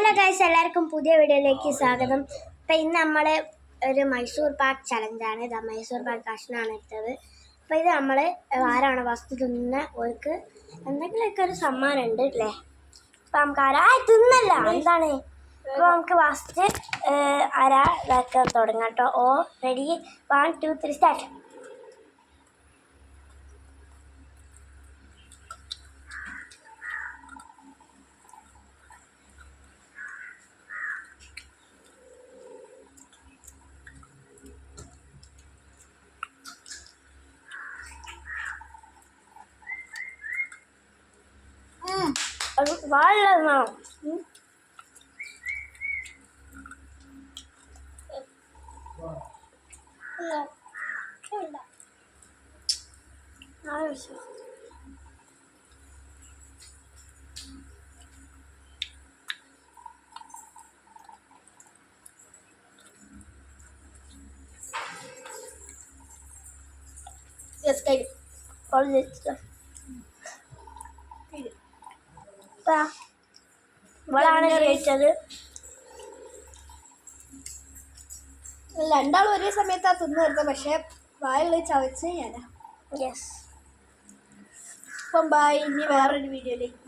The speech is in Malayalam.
ഹലോ ഗൈസ്, എല്ലാവർക്കും പുതിയ വീഡിയോയിലേക്ക് സ്വാഗതം. അപ്പം ഇന്ന് നമ്മൾ ഒരു മൈസൂർ പാക്ക് ചലഞ്ചാണ്. ഇതാ മൈസൂർ പാക്ക് കഷ്ണമാണ് എടുത്തത്. അപ്പോൾ ഇത് നമ്മൾ ആരാണ് ഫസ്റ്റ് തിന്നുന്ന ഓർക്ക് എന്തെങ്കിലുമൊക്കെ ഒരു സമ്മാനം ഉണ്ട് അല്ലേ. അപ്പം നമുക്ക് തിന്നല്ല എന്താണ്. അപ്പോൾ നമുക്ക് ഫസ്റ്റ് ഇതൊക്കെ തുടങ്ങാം കേട്ടോ. ഓ റെഡി, 1 2 3 സ്റ്റാർട്ട്. വാഴ Yes, guys. All this stuff. ഇവളാണ് ജയിച്ചത്. രണ്ടാളും ഒരേ സമയത്താ തിന്നെടുത്തത്, പക്ഷെ വായുള്ള ചവച്ച് ഞാനാ. യെസ്. അപ്പം ബൈ. ഇനി വേറൊരു വീഡിയോയിലേക്ക്